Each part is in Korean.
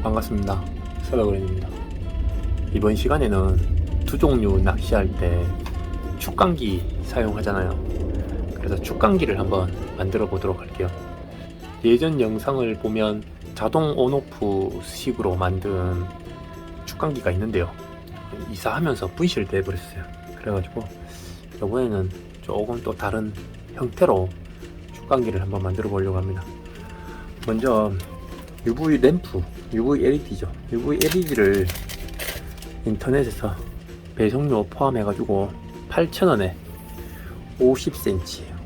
반갑습니다. 서더그랜입니다. 이번 시간에는 두 종류 낚시할 때 축강기 사용하잖아요. 그래서 축강기를 한번 만들어 보도록 할게요. 예전 영상을 보면 자동 온오프 식으로 만든 축강기가 있는데요. 이사하면서 분실돼 버렸어요. 그래가지고 이번에는 조금 또 다른 형태로 축강기를 한번 만들어 보려고 합니다. 먼저 UV 램프, UV LED죠. UV LED를 인터넷에서 배송료 포함해가지고 8,000원에 50cm예요.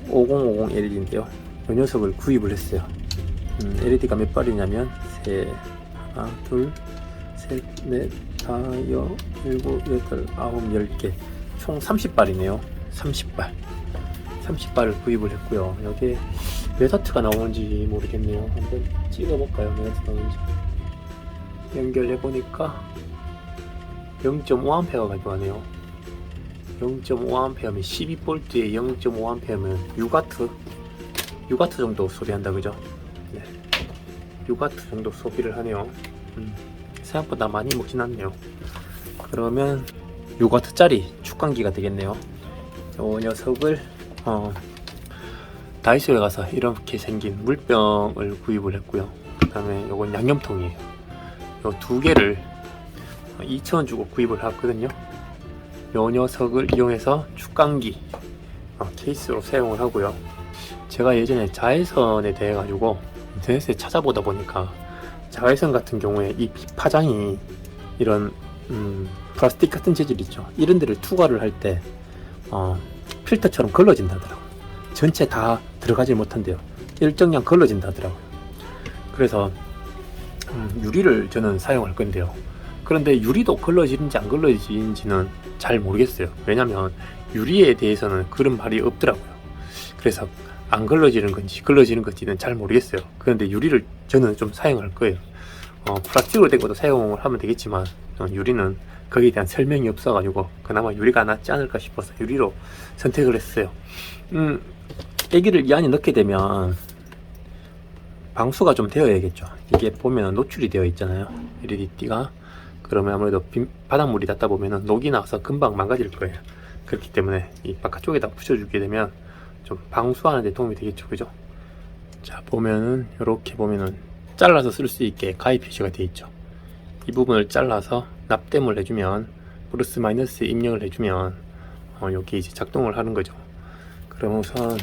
5050 LED인데요. 이 녀석을 구입을 했어요. LED가 몇 발이냐면 하나, 둘, 셋, 넷, 다, 여, 일곱, 여덟, 아홉, 10개 총 30발이네요. 30발을 구입을 했고요. 여기에 몇 와트가 나오는지 모르겠네요. 한번 찍어볼까요? 몇 와트 나오는지. 연결해보니까 0.5A가 가져가네요. 0.5A면 12V에 0.5A면 6W 정도 소비한다, 그죠? 네. 6W 정도 소비를 하네요. 생각보다 많이 먹진 않네요. 그러면 6W짜리 축강기가 되겠네요. 이 녀석을 다이소에 가서 이렇게 생긴 물병을 구입을 했고요. 그 다음에 요건 양념통이에요. 요 두 개를 2,000원 주고 구입을 했거든요. 요 녀석을 이용해서 축강기 케이스로 사용을 하고요. 제가 예전에 자외선에 대해 가지고 인터넷에 찾아보다 보니까 자외선 같은 경우에 이 파장이 이런 플라스틱 같은 재질 있죠. 이런 데를 투과를 할 때 필터처럼 걸러진다더라고요. 전체 다 들어가지 못한대요. 일정량 걸러진다더라고요. 그래서 유리를 저는 사용할 건데요. 그런데 유리도 걸러지는지 안 걸러지는지는 잘 모르겠어요. 왜냐면 유리에 대해서는 그런 말이 없더라고요. 그래서 안 걸러지는 건지 걸러지는 건지는 잘 모르겠어요. 그런데 유리를 저는 좀 사용할 거예요. 플라스틱으로 된 것도 사용을 하면 되겠지만 유리는 거기에 대한 설명이 없어가지고 그나마 유리가 낫지 않을까 싶어서 유리로 선택을 했어요. 애기를 이 안에 넣게 되면 방수가 좀 되어야겠죠. 이게 보면 노출이 되어 있잖아요. LED띠가. 그러면 아무래도 바닷물이 닿다 보면 녹이 나서 금방 망가질 거예요. 그렇기 때문에 이 바깥쪽에다 붙여주게 되면 좀 방수하는 데 도움이 되겠죠. 그죠? 자, 보면은 이렇게 보면은 잘라서 쓸 수 있게 가위 표시가 되어 있죠. 이 부분을 잘라서 납땜을 해주면 플러스 마이너스 입력을 해주면 여기 이제 작동을 하는 거죠. 그럼 우선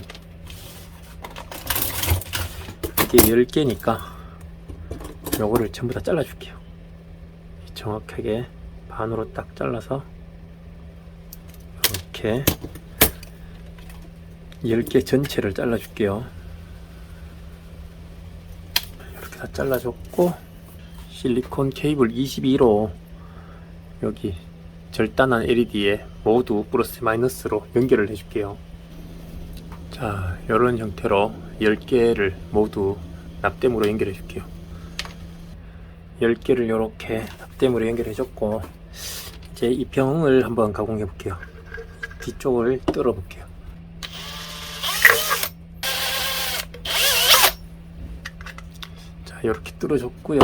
이게 10개니까 요거를 전부 다 잘라줄게요. 정확하게 반으로 딱 잘라서 이렇게 10개 전체를 잘라줄게요. 이렇게 다 잘라줬고 실리콘 케이블 22로 여기 절단한 LED에 모두 플러스 마이너스로 연결을 해줄게요. 자, 이런 형태로 10개를 모두 납땜으로 연결해 줄게요. 10개를 이렇게 납땜으로 연결해 줬고 이제 이 병을 한번 가공해 볼게요. 뒤쪽을 뚫어 볼게요. 자, 이렇게 뚫어 줬고요.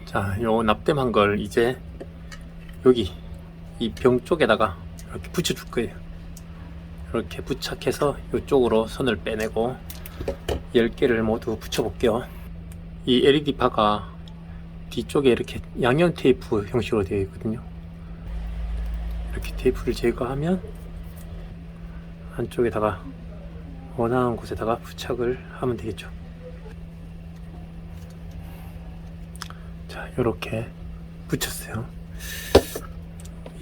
자, 요 납땜한 걸 이제 여기 이 병 쪽에다가 이렇게 붙여 줄 거예요. 이렇게 부착해서 이쪽으로 선을 빼내고 10개를 모두 붙여 볼게요. 이 LED 바가 뒤쪽에 이렇게 양면 테이프 형식으로 되어 있거든요. 이렇게 테이프를 제거하면 안쪽에다가 원하는 곳에다가 부착을 하면 되겠죠. 자, 이렇게 붙였어요.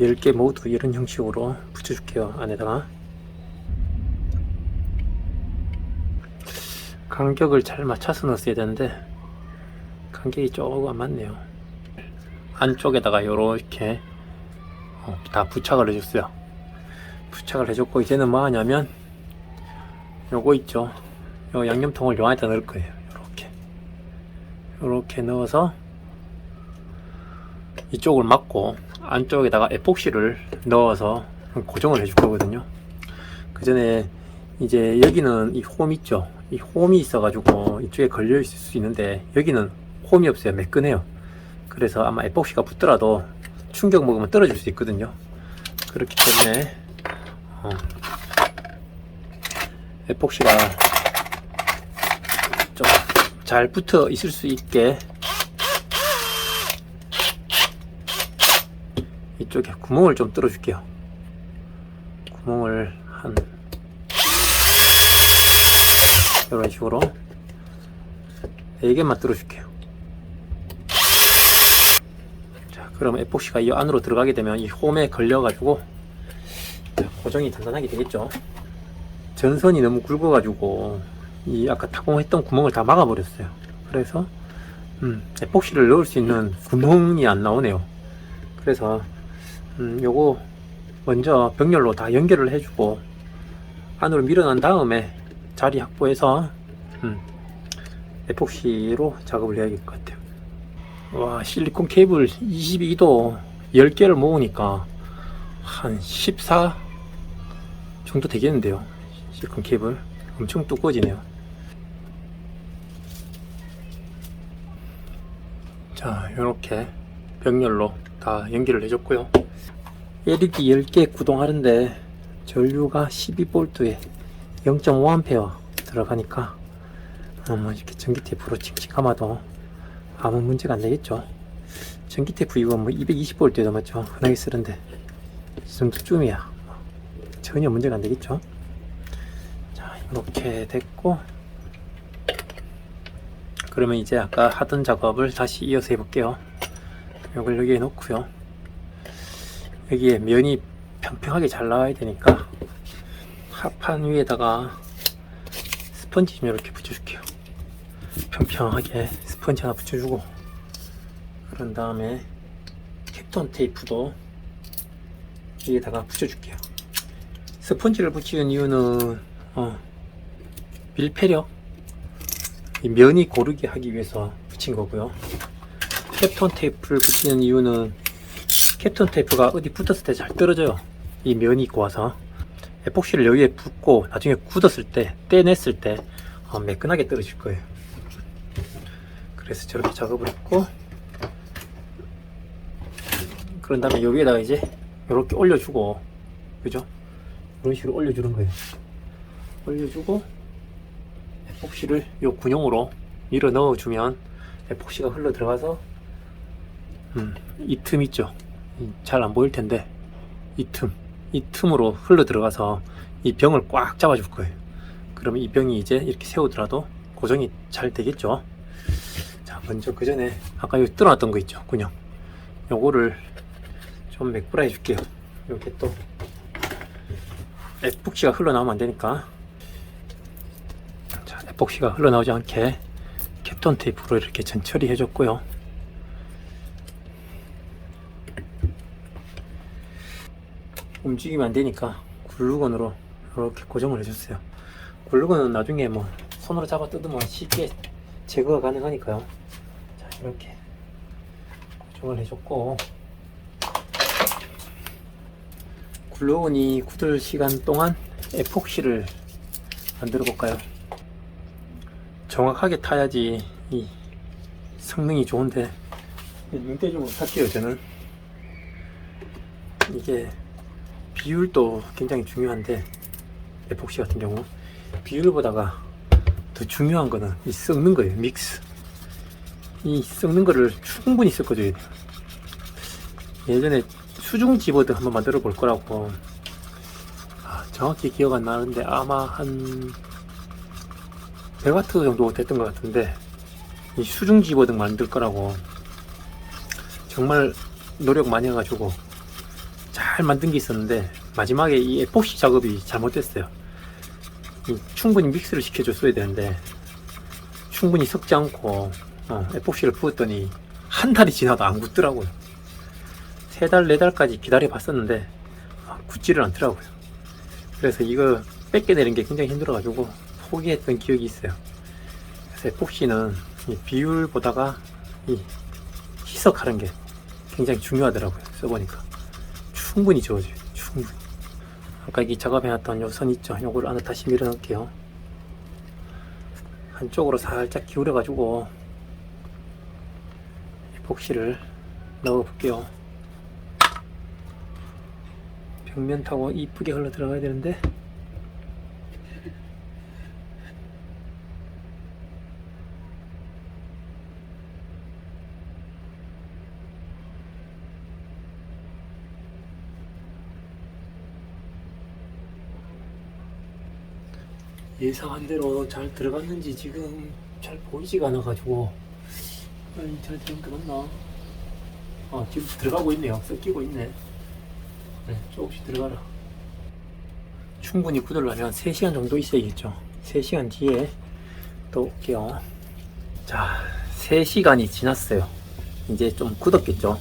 10개 모두 이런 형식으로 붙여줄게요. 안에다가 간격을 잘 맞춰서 넣었어야 되는데 간격이 조금 안 맞네요. 안쪽에다가 이렇게 다 부착을 해줬어요. 부착을 해줬고 이제는 뭐 하냐면 요거 있죠. 요 양념통을 요 안에다 넣을 거예요. 이렇게 넣어서 이쪽을 막고 안쪽에다가 에폭시를 넣어서 고정을 해줄 거거든요. 그 전에 이제 여기는 이 홈 있죠. 이 홈이 있어가지고 이쪽에 걸려 있을 수 있는데 여기는 홈이 없어요. 매끈해요. 그래서 아마 에폭시가 붙더라도 충격 먹으면 떨어질 수 있거든요. 그렇기 때문에 에폭시가 좀 잘 붙어 있을 수 있게 이쪽에 구멍을 좀 뚫어 줄게요. 구멍을 한 이런 식으로 4개만 뚫어 줄게요. 자, 그럼 에폭시가 이 안으로 들어가게 되면 이 홈에 걸려 가지고 고정이 단단하게 되겠죠. 전선이 너무 굵어 가지고 이 아까 타공했던 구멍을 다 막아 버렸어요. 그래서 에폭시를 넣을 수 있는 구멍이 안 나오네요. 그래서 요거 먼저 병렬로 다 연결을 해주고 안으로 밀어난 다음에 자리 확보해서 에폭시로 작업을 해야 될 것 같아요. 와, 실리콘 케이블 22도 10개를 모으니까 한 14 정도 되겠는데요. 실리콘 케이블 엄청 두꺼워지네요. 자, 이렇게 병렬로 다 연결을 해줬고요. LED 10개 구동하는데 전류가 12V에 0.5A 들어가니까 이렇게 전기 테이프로 칙칙 감아도 아무 문제가 안 되겠죠. 전기 테이프 이거 뭐 220V도 맞죠? 흔하게 쓰는데 이 정도쯤이야 전혀 문제가 안 되겠죠. 자, 이렇게 됐고, 그러면 이제 아까 하던 작업을 다시 이어서 해볼게요. 이걸 여기에 놓고요. 여기에 면이 평평하게 잘 나와야 되니까 합판 위에다가 스펀지 좀 이렇게 붙여줄게요. 평평하게 스펀지 하나 붙여주고, 그런 다음에 캡톤 테이프도 위에다가 붙여줄게요. 스펀지를 붙이는 이유는 밀폐력, 이 면이 고르게 하기 위해서 붙인 거고요. 캡톤 테이프를 붙이는 이유는 캡톤 테이프가 어디 붙었을 때 잘 떨어져요. 이 면이 고와서. 에폭시를 여기에 붓고 나중에 굳었을 때, 떼냈을 때 매끈하게 떨어질 거예요. 그래서 저렇게 작업을 했고, 그런 다음에 여기에다가 이제 이렇게 올려주고, 그죠? 이런 식으로 올려주는 거예요. 올려주고 에폭시를 요 군용으로 밀어 넣어주면 에폭시가 흘러 들어가서 이 틈 있죠? 잘 안 보일 텐데 이 틈으로 흘러 들어가서 이 병을 꽉 잡아줄 거예요. 그러면 이 병이 이제 이렇게 세우더라도 고정이 잘 되겠죠. 자, 먼저 그 전에 아까 여기 뚫어놨던 거 있죠, 군용. 요거를 좀 맥불화 해줄게요. 이렇게 또 에폭시가 흘러나오면 안 되니까. 자, 에폭시가 흘러나오지 않게 캡톤 테이프로 이렇게 전처리 해줬고요. 움직이면 안 되니까 글루건으로 이렇게 고정을 해줬어요. 글루건은 나중에 뭐 손으로 잡아 뜯으면 쉽게 제거가 가능하니까요. 자, 이렇게 고정을 해줬고, 글루건이 굳을 시간 동안 에폭시를 만들어 볼까요? 정확하게 타야지 이 성능이 좋은데 눈대중으로 탈게요. 저는 이게 비율도 굉장히 중요한데, 에폭시 같은 경우 비율보다가 더 중요한 거는 이 섞는 거예요. 믹스. 이 섞는 거를 충분히 섞어줘야 돼요. 예전에 수중 지버드 한번 만들어 볼 거라고, 정확히 기억 안 나는데 아마 한 100W 정도 됐던 것 같은데, 이 수중 지버드 만들 거라고 정말 노력 많이 해가지고 잘 만든 게 있었는데, 마지막에 이 에폭시 작업이 잘못됐어요. 충분히 믹스를 시켜줬어야 되는데 충분히 섞지 않고 에폭시를 부었더니 한 달이 지나도 안 굳더라고요. 3달, 4달까지 기다려 봤었는데 굳지를 않더라고요. 그래서 이거 뺏겨내는 게 굉장히 힘들어가지고 포기했던 기억이 있어요. 그래서 에폭시는 이 비율보다가 이 희석하는 게 굉장히 중요하더라고요. 써보니까 충분히 저어줘요. 충분히. 아까 이 작업해놨던 요 선 있죠? 요거를 안에 다시 밀어 넣을게요. 한쪽으로 살짝 기울여 가지고 에폭시를 넣어 볼게요. 벽면 타고 이쁘게 흘러 들어가야 되는데 예상한 대로 잘 들어갔는지 지금 잘 보이지가 않아 가지고 잘 들어갔나? 지금 들어가고 있네요. 섞이고 있네. 네, 조금씩 들어가라. 충분히 굳으려면 3시간 정도 있어야겠죠. 3시간 뒤에 또 올게요. 자, 3시간이 지났어요. 이제 좀 굳었겠죠.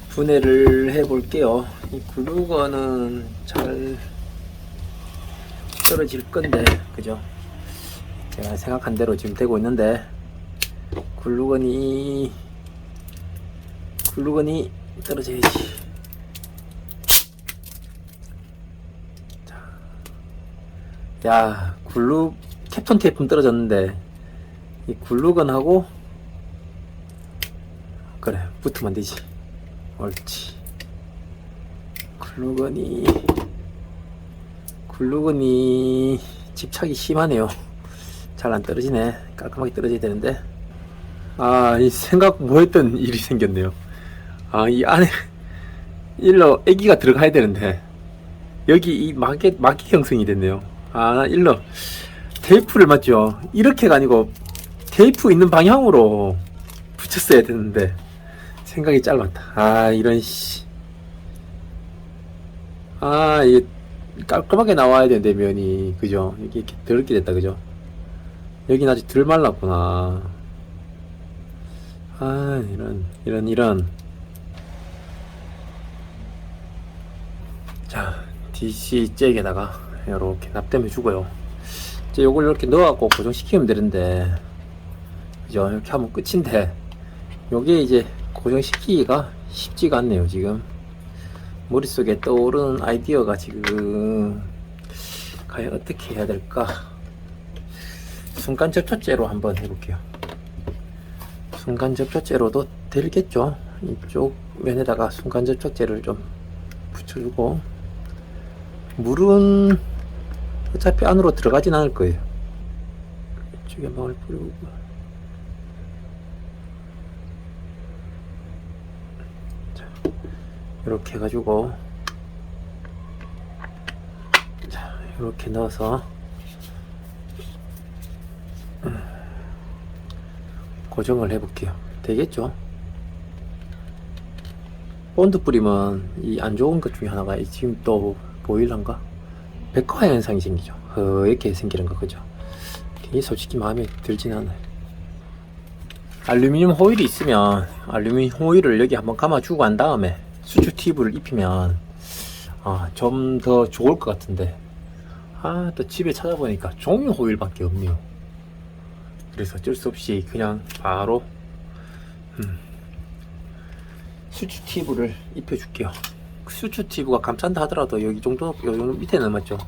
분해를 해 볼게요. 이 글루건은 잘 떨어질 건데, 그죠? 제가 생각한 대로 지금 되고 있는데, 글루건이 떨어져야지. 자, 야, 캡톤 테이프는 떨어졌는데, 이 글루건하고, 그래, 붙으면 되지. 옳지. 글루건이 집착이 심하네요. 잘 안 떨어지네. 깔끔하게 떨어져야 되는데. 이 생각 뭐 했던 일이 생겼네요. 이 안에 일러 애기가 들어가야 되는데 여기 이 마개 형성이 됐네요. 일러 테이프를 맞죠? 이렇게가 아니고 테이프 있는 방향으로 붙였어야 되는데 생각이 짧았다. 이런 씨. 이게 깔끔하게 나와야 되는데 면이, 그죠? 이게 이렇게 더럽게 됐다, 그죠? 여긴 아직 덜 말랐구나. 이런. 자, DC 잭에다가 이렇게 납땜해 주고요. 이제 요걸 이렇게 넣어갖고 고정시키면 되는데, 그죠? 이렇게 하면 끝인데, 요게 이제 고정시키기가 쉽지가 않네요, 지금. 머릿속에 떠오르는 아이디어가 지금 과연 어떻게 해야 될까? 순간 접촉제로 한번 해볼게요. 순간 접촉제로도 되겠죠? 이쪽 면에다가 순간 접촉제를 좀 붙여주고, 물은 어차피 안으로 들어가진 않을 거예요. 이쪽에 막을 뿌리고, 이렇게 해가지고, 자, 이렇게 넣어서 고정을 해볼게요. 되겠죠? 본드 뿌리면 이 안 좋은 것 중에 하나가 지금 또 보일란가? 백화 현상이 생기죠. 이렇게 생기는 거, 그죠? 이게 솔직히 마음에 들진 않아요. 알루미늄 호일이 있으면 알루미늄 호일을 여기 한번 감아주고 한 다음에 수축 팁을 입히면 좀 더 좋을 것 같은데, 또 집에 찾아보니까 종이 호일밖에 없네요. 그래서 어쩔 수 없이 그냥 바로 수축 팁을 입혀줄게요. 수축 팁가 감싼다 하더라도 여기 정도 밑에는 맞죠?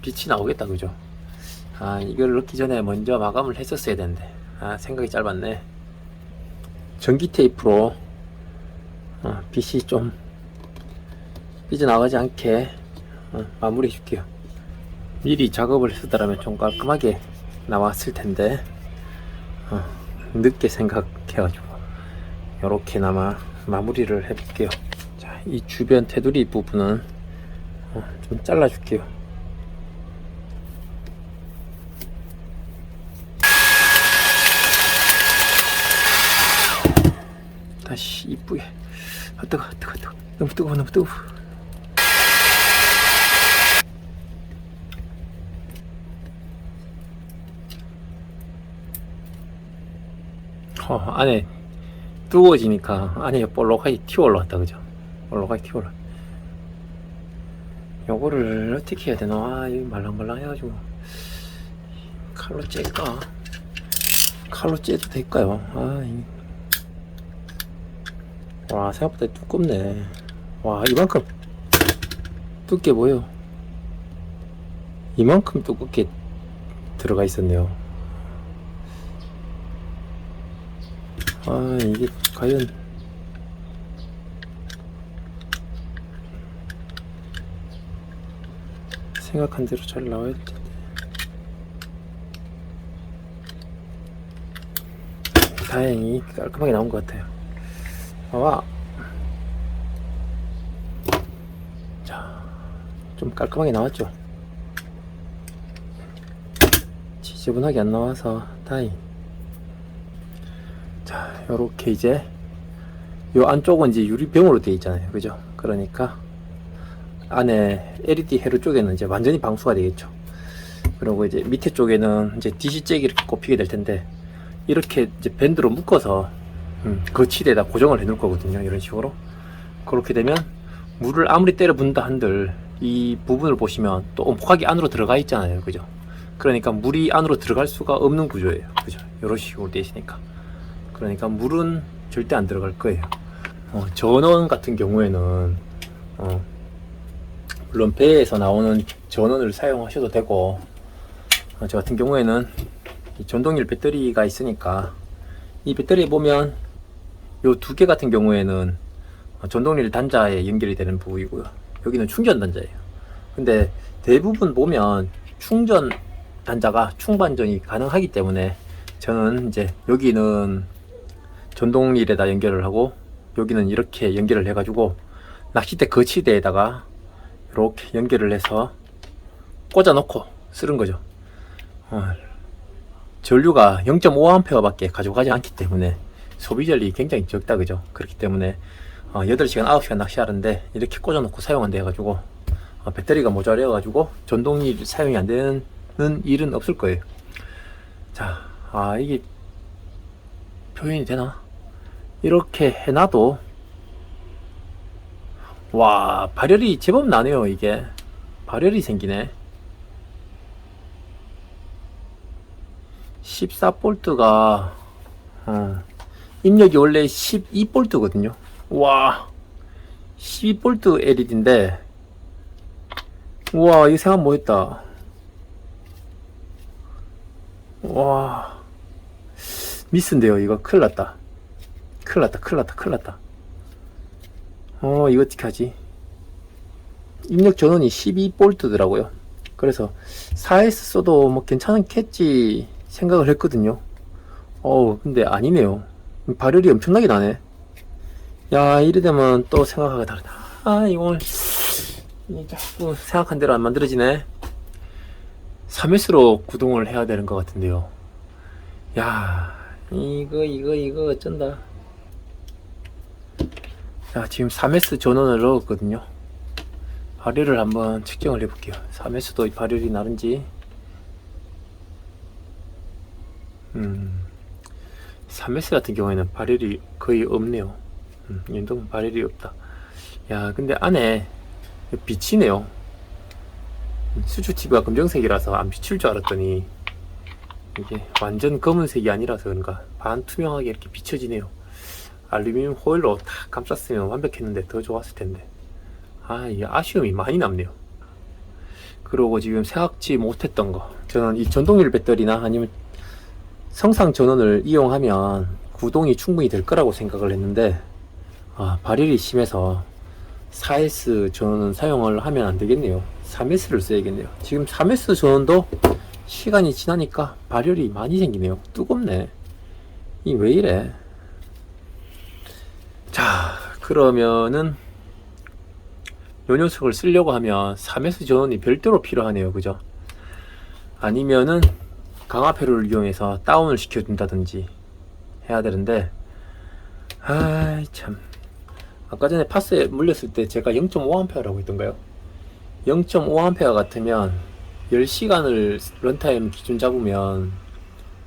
빛이 나오겠다, 그죠? 이걸 넣기 전에 먼저 마감을 했었어야 되는데, 생각이 짧았네. 전기 테이프로 빛이 좀 삐져나가지 않게 마무리해 줄게요. 미리 작업을 했었더라면 좀 깔끔하게 나왔을 텐데, 늦게 생각해가지고 요렇게나마 마무리를 해볼게요. 자, 이 주변 테두리 부분은 좀 잘라줄게요. 다시 이쁘게. 뜨거. 너무 뜨거워. 안에 뜨거워지니까 안에 볼록하게 튀어 올라왔다, 그죠? 볼록하게 튀어 올라. 요거를 어떻게 해야 되나? 이거 말랑말랑 해가지고 칼로 째까? 칼로 째도 될까요? 와, 생각보다 두껍네. 와, 이만큼 두께 보여. 이만큼 두껍게 들어가 있었네요. 아, 이게 과연 생각한 대로 잘 나와야 될 텐데. 다행히 깔끔하게 나온 것 같아요. 와, 자, 좀 깔끔하게 나왔죠. 지저분하게 안 나와서 다행. 자, 요렇게 이제 요 안쪽은 이제 유리병으로 되어 있잖아요, 그죠? 그러니까 안에 LED 회로 쪽에는 이제 완전히 방수가 되겠죠. 그리고 이제 밑에 쪽에는 이제 DC잭이 이렇게 꼽히게 될 텐데, 이렇게 이제 밴드로 묶어서 거치대에다 고정을 해 놓을 거거든요. 이런 식으로. 그렇게 되면 물을 아무리 때려 붓는다 한들 이 부분을 보시면 또 오목하게 안으로 들어가 있잖아요, 그죠? 그러니까 물이 안으로 들어갈 수가 없는 구조예요, 그죠? 이런 식으로 되어 있으니까. 그러니까 물은 절대 안 들어갈 거예요. 전원 같은 경우에는 물론 배에서 나오는 전원을 사용하셔도 되고, 저 같은 경우에는 이 전동일 배터리가 있으니까, 이 배터리에 보면 요 두 개 같은 경우에는 전동일 단자에 연결이 되는 부분이고요, 여기는 충전 단자예요. 근데 대부분 보면 충전 단자가 충반전이 가능하기 때문에 저는 이제 여기는 전동릴에다 연결을 하고, 여기는 이렇게 연결을 해가지고 낚싯대 거치대에다가 이렇게 연결을 해서 꽂아 놓고 쓰는 거죠. 전류가 0.5A 밖에 가져가지 않기 때문에 소비 전력이 굉장히 적다, 그죠? 그렇기 때문에 8시간 9시간 낚시하는데 이렇게 꽂아 놓고 사용한다 해가지고 배터리가 모자라 가지고 전동릴 사용이 안 되는 일은 없을 거예요. 자, 이게 표현이 되나? 이렇게 해놔도, 와, 발열이 제법 나네요. 이게 발열이 생기네. 14V가 입력이 원래 12V거든요 와, 12V LED인데, 우와, 이거 생각 못했다. 와, 미스인데요. 이거 큰일났다. 큰일났다. 이거 어떻게 하지? 입력 전원이 12V더라고요. 그래서 4S 써도 뭐 괜찮겠지 생각을 했거든요. 근데 아니네요. 발열이 엄청나게 나네. 야, 이래 되면 또 생각하기가 다르다. 이걸 자꾸 생각한 대로 안 만들어지네. 3S로 구동을 해야 되는 것 같은데요. 야, 이거 어쩐다. 자, 지금 3S 전원을 넣었거든요. 발열을 한번 측정을 해볼게요. 3S도 발열이 나른지. 3S 같은 경우에는 발열이 거의 없네요. 연동 발열이 없다. 야, 근데 안에 비치네요. 수축TV가 검정색이라서 안 비칠 줄 알았더니 이게 완전 검은색이 아니라서 그런가 반투명하게 이렇게 비춰지네요. 알루미늄 호일로 다 감쌌으면 완벽했는데 더 좋았을 텐데. 이게 아쉬움이 많이 남네요. 그리고 지금 생각지 못했던 거, 저는 이 전동일 배터리나 아니면 성상 전원을 이용하면 구동이 충분히 될 거라고 생각을 했는데, 발열이 심해서 4S 전원은 사용을 하면 안 되겠네요. 3S를 써야겠네요. 지금 3S 전원도 시간이 지나니까 발열이 많이 생기네요. 뜨겁네. 이 왜 이래? 자, 그러면은 요 녀석을 쓰려고 하면 3S 전원이 별도로 필요하네요, 그죠? 아니면은 강화폐를 이용해서 다운을 시켜준다든지 해야 되는데, 참, 아까 전에 파스에 물렸을 때 제가 0.5A라고 했던가요? 0.5A 같으면 10시간을 런타임 기준 잡으면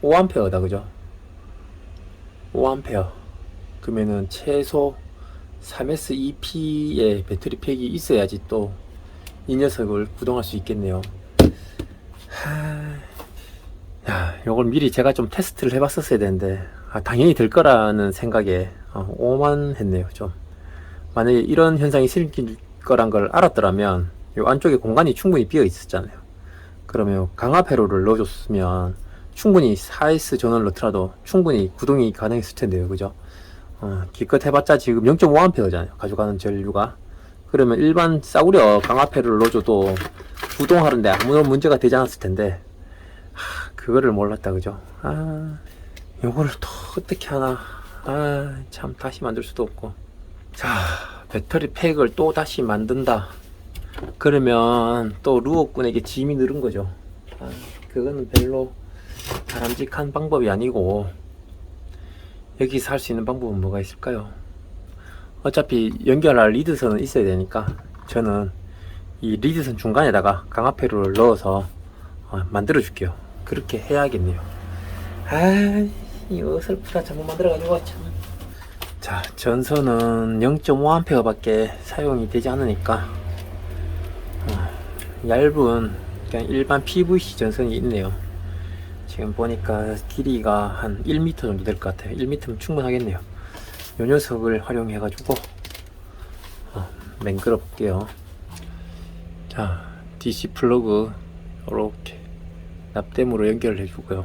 5A다, 그죠? 5A 그러면은 최소 3S EP의 배터리 팩이 있어야지 또 이 녀석을 구동할 수 있겠네요. 요걸 미리 제가 좀 테스트를 해봤었어야 되는데, 당연히 될 거라는 생각에 오만했네요. 좀 만약에 이런 현상이 생길 거란 걸 알았더라면 요 안쪽에 공간이 충분히 비어 있었잖아요. 그러면 강압 회로를 넣어줬으면 충분히 4S 전원을 넣더라도 충분히 구동이 가능했을 텐데요. 그죠? 기껏 해봤자 지금 0.5A잖아요. 가져가는 전류가. 그러면 일반 싸구려 강압 회로를 넣어줘도 구동하는데 아무런 문제가 되지 않았을 텐데, 그거를 몰랐다. 그죠? 요거를 또 어떻게 하나. 참, 다시 만들 수도 없고. 자, 배터리 팩을 또 다시 만든다. 그러면 또 루어꾼에게 짐이 늘은 거죠. 그거는 별로 바람직한 방법이 아니고, 여기서 할 수 있는 방법은 뭐가 있을까요? 어차피 연결할 리드선은 있어야 되니까 저는 이 리드선 중간에다가 강압회로를 넣어서 만들어 줄게요. 그렇게 해야겠네요. 이거 어설프다 잘못 만들어가지고 참. 자, 전선은 0.5A 밖에 사용이 되지 않으니까 얇은 그냥 일반 PVC 전선이 있네요. 지금 보니까 길이가 한 1m 정도 될 것 같아요. 1m면 충분하겠네요. 요 녀석을 활용해 가지고 맹글어 볼게요. 자, DC 플러그 이렇게 납땜으로 연결을 해주고요.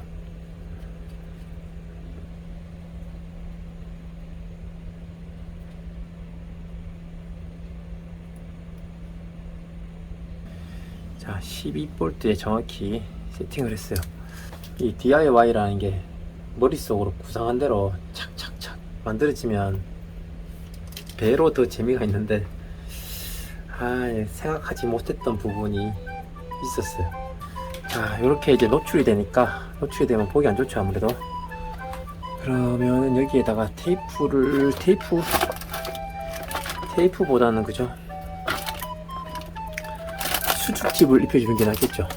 자, 12V에 정확히 세팅을 했어요. 이 DIY라는 게 머릿속으로 구상한 대로 착착착 만들어지면 배로 더 재미가 있는데 생각하지 못했던 부분이 있었어요. 자, 이렇게 이제 노출이 되니까, 노출이 되면 보기 안 좋죠 아무래도. 그러면은 여기에다가 테이프보다는 그죠, 수축팁을 입혀주는 게 낫겠죠.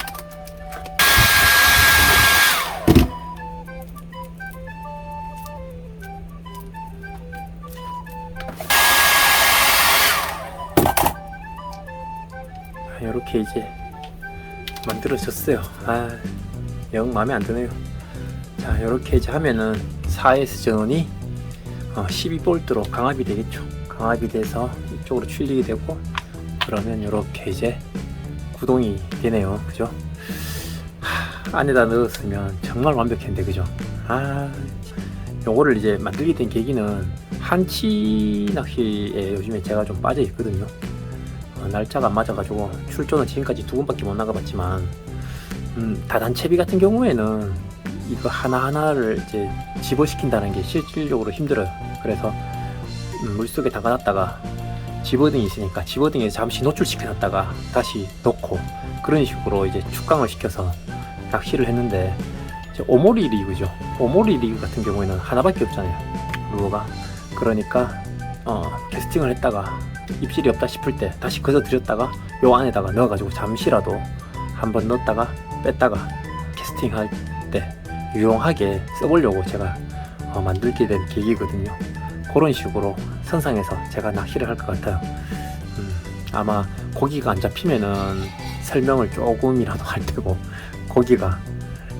이렇게 이제 만들어졌어요. 영 마음에 안 드네요. 자, 이렇게 이제 하면은 4S 전원이 12V로 강압이 되겠죠. 강압이 돼서 이쪽으로 출력이 되고, 그러면 이렇게 이제 구동이 되네요. 그죠? 안에다 넣었으면 정말 완벽했는데, 그죠? 요거를 이제 만들게 된 계기는 한치 낚시에 요즘에 제가 좀 빠져 있거든요. 날짜가 안 맞아가지고 출조는 지금까지 2번밖에 못 나가봤지만, 다단채비 같은 경우에는 이거 하나하나를 이제 집어시킨다는 게 실질적으로 힘들어요. 그래서 물속에 담가놨다가 집어등이 있으니까 집어등에서 잠시 노출시켜놨다가 다시 넣고, 그런 식으로 이제 축강을 시켜서 낚시를 했는데, 이제 오모리 리그죠. 오모리 리그 같은 경우에는 하나밖에 없잖아요, 루어가. 그러니까 캐스팅을 했다가 입질이 없다 싶을 때 다시 거저 들였다가 요 안에다가 넣어가지고 잠시라도 한번 넣었다가 뺐다가 캐스팅할 때 유용하게 써보려고 제가 만들게 된 계기거든요. 그런 식으로 선상에서 제가 낚시를 할 것 같아요. 아마 고기가 안 잡히면은 설명을 조금이라도 할 테고, 고기가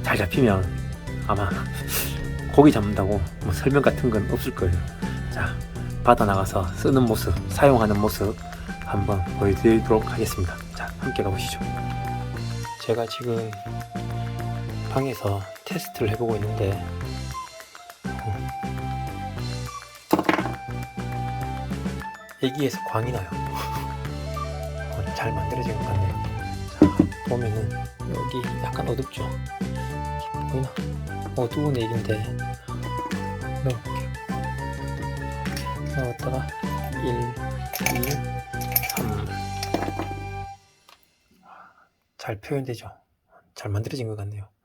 잘 잡히면 아마 고기 잡는다고 뭐 설명 같은 건 없을 거예요. 자, 바다 나가서 쓰는 모습, 사용하는 모습 한번 보여드리도록 하겠습니다. 자, 함께 가보시죠. 제가 지금 방에서 테스트를 해보고 있는데, 애기에서 광이 나요. 잘 만들어진 것 같네요. 자, 보면은 여기 약간 어둡죠? 보이나? 어두운 애기인데 넣어볼게요. 넣었다가 1, 2, 3. 잘 표현되죠? 잘 만들어진 것 같네요.